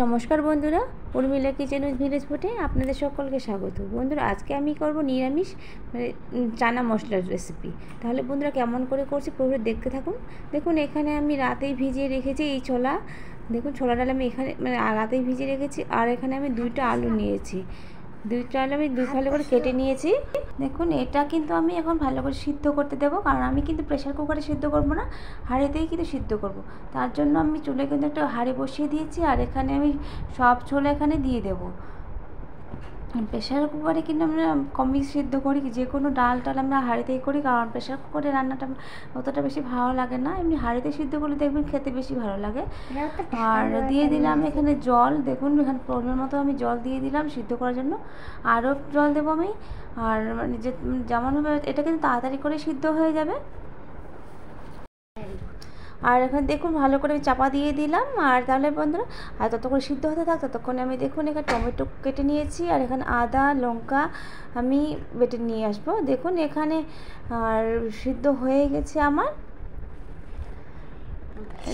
নমস্কার বন্ধুরা, Urmila kitchen with village ফুডে আপনাদের সকলকে স্বাগত। বন্ধুরা, আজকে আমি করব নিরামিষ চানা মশলার রেসিপি। তাহলে বন্ধুরা, কেমন করে করছি পুরো দেখতে থাকুন। দেখুন, এখানে আমি রাতেই ভিজিয়ে রেখেছি এই ছোলা। দেখুন, ছোলা ডাল আমি এখানে রাতেই ভিজিয়ে রেখেছি। আর এখানে আমি 2টা আলু নিয়েছি। 2টা আলু আমি ভালো করে কেটে নিয়েছি। দেখুন, এটা কিন্তু আমি এখন ভালো করে সিদ্ধ করতে দেবো, কারণ আমি কিন্তু প্রেশার কুকারে সিদ্ধ করবো না, হাঁড়িতেই কিন্তু সিদ্ধ করব। তার জন্য আমি চুলে কিন্তু একটা হাঁড়ি বসিয়ে দিয়েছি, আর এখানে আমি সব ছোলা এখানে দিয়ে দেবো। প্রেশার কুকারে কিন্তু আমরা কমই সিদ্ধ করি, যে কোনো ডাল আমরা হাঁড়িতেই করি, কারণ প্রেশার কুকারে রান্নাটা অতটা বেশি ভালো লাগে না। এমনি হাঁড়িতে সিদ্ধ করলে দেখবেন খেতে বেশি ভালো লাগে। আর দিয়ে দিলাম এখানে জল। দেখুন, এখানে পরিমাণ মতো আমি জল দিয়ে দিলাম সিদ্ধ করার জন্য। আরও জল দেবো আমি। আর যেমনভাবে এটা কিন্তু তাড়াতাড়ি করে সিদ্ধ হয়ে যাবে। আর এখানে দেখুন, ভালো করে আমি চাপা দিয়ে দিলাম। আর তাহলে বন্ধুরা, আর ততক্ষণ সিদ্ধ হতে থাক, ততক্ষণে আমি দেখুন এখানে টমেটো কেটে নিয়েছি, আর এখানে আদা লঙ্কা আমি বেটে নিয়ে আসবো। দেখুন এখানে আর সিদ্ধ হয়ে গেছে আমার।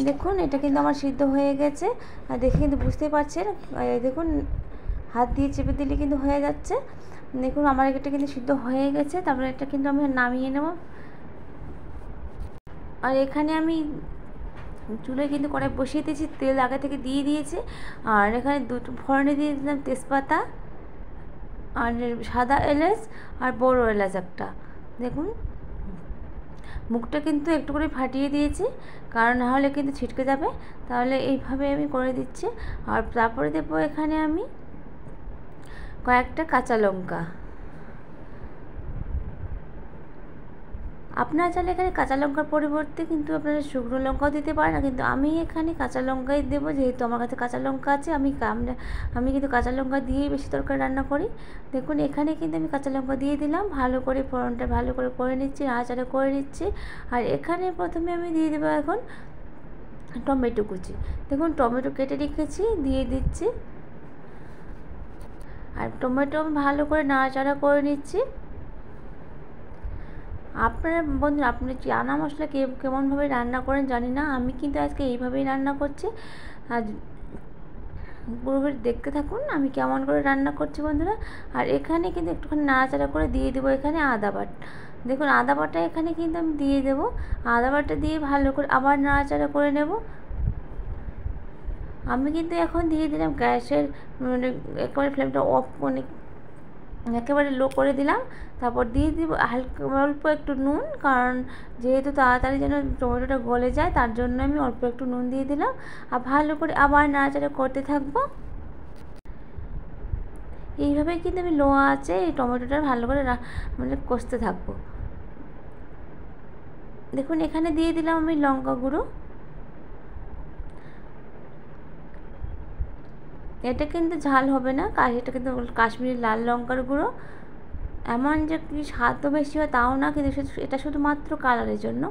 দেখুন, এটা কিন্তু আমার সিদ্ধ হয়ে গেছে, আর দেখে কিন্তু বুঝতেই পারছেন। দেখুন, হাত দিয়ে চেপে দিলে কিন্তু হয়ে যাচ্ছে। দেখুন, আমার এটা কিন্তু সিদ্ধ হয়ে গেছে। তারপরে এটা কিন্তু আমি নামিয়ে নেব। আর এখানে আমি চুলায় কিন্তু কড়াই বসিয়ে দিয়েছি, তেল আগে থেকে দিয়ে দিয়েছি। আর এখানে দুটো ফোড়নে দিয়ে দিলাম তেজপাতা, আর সাদা এলাচ, আর বড় এলাচ একটা। দেখুন, মুখটা কিন্তু একটু করে ফাটিয়ে দিয়েছি, কারণ নাহলে কিন্তু ছিটকে যাবে। তাহলে এইভাবে আমি করে দিচ্ছি। আর তারপরে দেবো এখানে আমি কয়েকটা কাঁচা লঙ্কা। আপনারা চাইলে এখানে কাঁচা লঙ্কার পরিবর্তে কিন্তু আপনারা শুকনো লঙ্কাও দিতে পারেন, কিন্তু আমি এখানে কাঁচা লঙ্কাই দেবো, যেহেতু আমার কাছে কাঁচা লঙ্কা আছে। আমি কিন্তু কাঁচা লঙ্কা দিয়েই বেশি তরকারি রান্না করি। দেখুন, এখানে কিন্তু আমি কাঁচা লঙ্কা দিয়ে দিলাম। ভালো করে ফোড়নটা ভালো করে নিচ্ছি, নাড়াচাড়া করে নিচ্ছি। আর এখানে প্রথমে আমি দিয়ে দেবো এখন টমেটো কুচি। দেখুন, টমেটো কেটে রেখেছি, দিয়ে দিচ্ছি। আর টমেটো আমি ভালো করে নাড়াচাড়া করে নিচ্ছি। আপনারা বন্ধুরা, আপনি চানা মশলা কেমনভাবে রান্না করেন জানি না, আমি কিন্তু আজকে এইভাবেই রান্না করছি। আর পুরোপুরি দেখতে থাকুন আমি কেমন করে রান্না করছি বন্ধুরা। আর এখানে কিন্তু একটুখানি নাড়াচাড়া করে দিয়ে দেবো এখানে আদা বাটা। দেখুন, আদা বাটা এখানে কিন্তু আমি দিয়ে দেবো। আদা বাটা দিয়ে ভালো করে আবার নাড়াচাড়া করে নেব। আমি কিন্তু এখন দিয়ে দিলাম গ্যাসের একেবারে ফ্লেমটা অফ করে, একেবারে লো করে দিলাম। তারপর দিয়ে দিব হালকা অল্প একটু নুন, কারণ যেহেতু তাড়াতাড়ি যেন টমেটোটা গলে যায়, তার জন্য আমি অল্প একটু নুন দিয়ে দিলাম। আর ভালো করে আবার নাড়াচাড়া করতে থাকবো। এইভাবেই কিন্তু আমি লো আঁচে এই টমেটোটা ভালো করে কষতে থাকবো। দেখুন, এখানে দিয়ে দিলাম আমি লঙ্কা গুঁড়ো। এটা কিন্তু ঝাল হবে না, এটা কিন্তু কাশ্মীরি লাল লঙ্কার গুঁড়ো। এমন যে কি স্বাদও বেশি হয় তাও না, কিন্তু এটা শুধুমাত্র কালারের জন্য।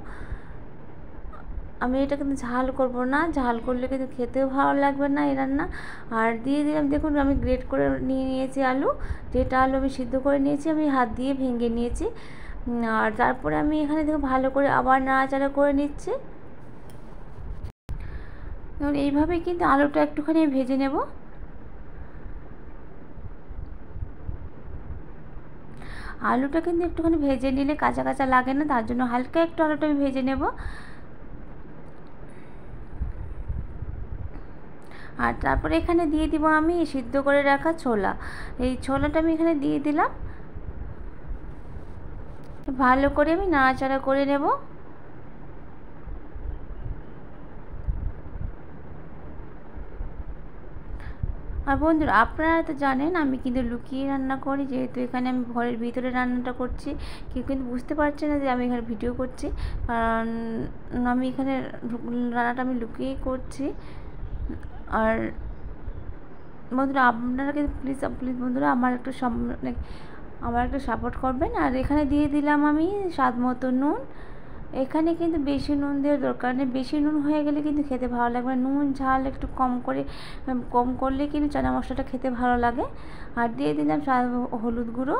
আমি এটা কিন্তু ঝাল করব না, ঝাল করলে কিন্তু খেতেও ভালো লাগবে না এই রান্না। আর দিয়ে দিলাম, দেখুন আমি গ্রেট করে নিয়েছি আলু। যেটা আলু আমি সিদ্ধ করে নিয়েছি, আমি হাত দিয়ে ভেঙে নিয়েছি। আর তারপরে আমি এখানে দেখুন ভালো করে আবার নাড়াচাড়া করে নিচ্ছি। দেখুন, এইভাবেই কিন্তু আলুটা একটুখানি ভেজে নেব। আলুটা কিন্তু একটুখানি ভেজে নিলে কাঁচা কাঁচা লাগে না, তার জন্য হালকা একটু আলুটা আমি ভেজে নেব। আর তারপরে এখানে দিয়ে দিব আমি সিদ্ধ করে রাখা ছোলা। এই ছোলাটা আমি এখানে দিয়ে দিলাম। ভালো করে আমি নাড়াচাড়া করে নেব। আর বন্ধুরা, আপনারা তো জানেন আমি কিন্তু লুকিয়ে রান্না করি, যেহেতু এখানে আমি ঘরের ভিতরে রান্নাটা করছি। কেউ কিন্তু বুঝতে পারছে না যে আমি এখানে ভিডিও করছি, কারণ আমি এখানে রান্নাটা আমি লুকিয়েই করছি। আর বন্ধুরা, আপনারা কিন্তু প্লিজ বন্ধুরা আমার একটু সাপোর্ট করবেন। আর এখানে দিয়ে দিলাম আমি স্বাদ মতো নুন। এখানে কিন্তু বেশি নুন দেওয়ার দরকার নেই, বেশি নুন হয়ে গেলে কিন্তু খেতে ভালো লাগবে না। নুন ঝাল একটু কম করলে কিন্তু চানা মশলাটা খেতে ভালো লাগে। আর দিয়ে দিলাম হলুদ গুঁড়ো,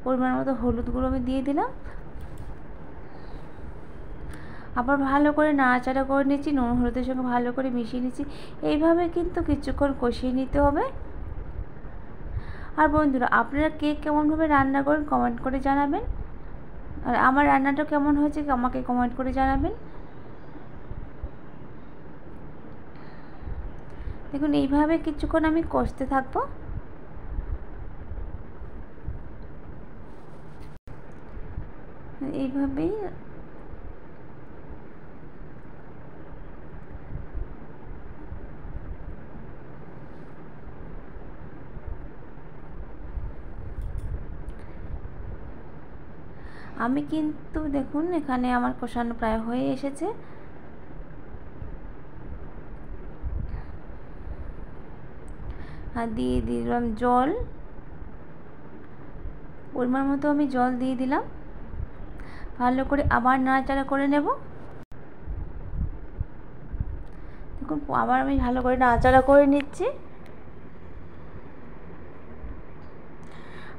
পরিমাণ মতো হলুদ গুঁড়ো আমি দিয়ে দিলাম। আবার ভালো করে নাড়াচাড়া করে নিচ্ছি, নুন হলুদের সঙ্গে ভালো করে মিশিয়ে নিচ্ছি। এইভাবে কিন্তু কিছুক্ষণ কষিয়ে নিতে হবে। আর বন্ধুরা, আপনারা কে কেমনভাবে রান্না করেন কমেন্ট করে জানাবেন, আর আমার রান্নাটা কেমন হয়েছে আমাকে কমেন্ট করে জানাবেন। দেখুন এইভাবে কিছুক্ষণ আমি কষতে থাকবো। এইভাবেই আমি কিন্তু দেখুন এখানে আমার কষানো প্রায় হয়ে এসেছে। আর দিয়ে দিলাম জল, পরিমাণ মতো আমি জল দিয়ে দিলাম। ভালো করে আবার নাড়াচাড়া করে নেব। দেখুন আবার আমি ভালো করে নাড়াচাড়া করে নিচ্ছি।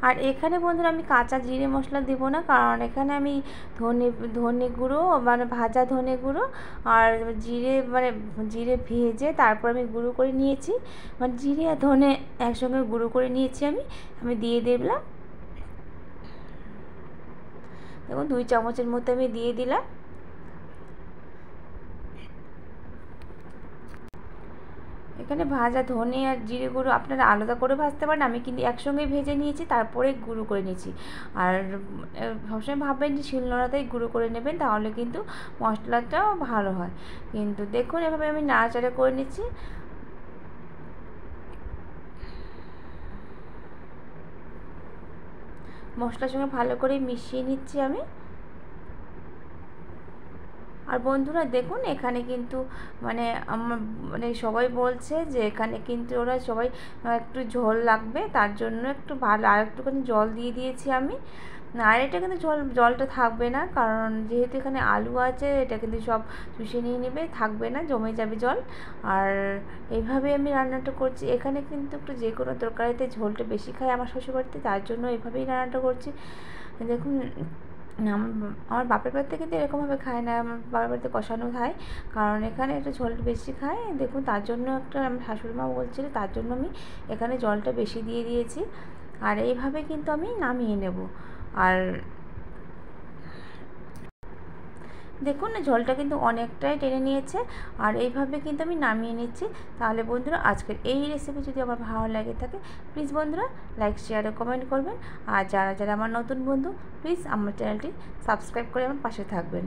আর এখানে বন্ধুরা আমি কাঁচা জিরে মশলা দেবো না, কারণ এখানে আমি ধনে গুঁড়ো মানে ভাজা ধনে গুঁড়ো আর জিরে ভেজে তারপর আমি গুঁড়ো করে নিয়েছি, মানে জিরে আর ধনে একসঙ্গে গুঁড়ো করে নিয়েছি আমি দিয়ে দিলাম। দেখুন 2 চামচের মতো আমি দিয়ে দিলাম। এখানে ভাজা ধনে আর জিরে গুঁড়ো আপনারা আলাদা করে ভাজতে পারেন, আমি কিন্তু একসঙ্গেই ভেজে নিয়েছি তারপরে গুঁড়ো করে নিয়েছি। আর সবসময় ভাববেন যে শিলনোড়াতেই গুঁড়ো করে নেবেন, তাহলে কিন্তু মশলাটাও ভালো হয়। কিন্তু দেখুন এভাবে আমি নাড়াচাড়া করে নিচ্ছি। মশলার সঙ্গে ভালো করে মিশিয়ে নিচ্ছি আমি। আর বন্ধুরা দেখুন এখানে কিন্তু মানে সবাই বলছে যে এখানে কিন্তু ওরা সবাই একটু ঝোল লাগবে, তার জন্য একটু ভালো আর একটুখানি জল দিয়ে দিয়েছি আমি। আর এটা কিন্তু জলটা থাকবে না, কারণ যেহেতু এখানে আলু আছে, এটা কিন্তু সব চুষে নিয়ে নেবে, থাকবে না, জমে যাবে জল। আর এইভাবে আমি রান্নাটা করছি। এখানে কিন্তু একটু যে কোনো তরকারিতে ঝোলটা বেশি খায় আমার শ্বশুরবাড়িতে, তার জন্য এইভাবেই রান্নাটা করছি। দেখুন আমার বাপের বাড়িতে কিন্তু এরকমভাবে খায় না, আমার বাপের বাড়িতে কষানো খায়, কারণ এখানে একটু ঝোলটা বেশি খায়। দেখুন তার জন্য আমার শাশুড়ি মা বলছিল, তার জন্য আমি এখানে জলটা বেশি দিয়ে দিয়েছি। আর এইভাবে কিন্তু আমি নামিয়ে নেব। আর দেখুন ঝোলটা কিন্তু অনেকটাই টেনে নিয়েছে, আর এইভাবে কিন্তু আমি নামিয়ে নিচ্ছি। তাহলে বন্ধুরা আজকের এই রেসিপি যদি আমার ভালো লাগে থাকে, প্লিজ বন্ধুরা লাইক শেয়ার ও কমেন্ট করবেন। আর যারা যারা আমার নতুন বন্ধু, প্লিজ আমার চ্যানেলটি সাবস্ক্রাইব করে আমার পাশে থাকবেন।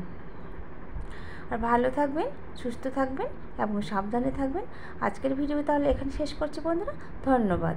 আর ভালো থাকবেন, সুস্থ থাকবেন এবং সাবধানে থাকবেন। আজকের ভিডিও তাহলে এখানে শেষ করছি বন্ধুরা, ধন্যবাদ।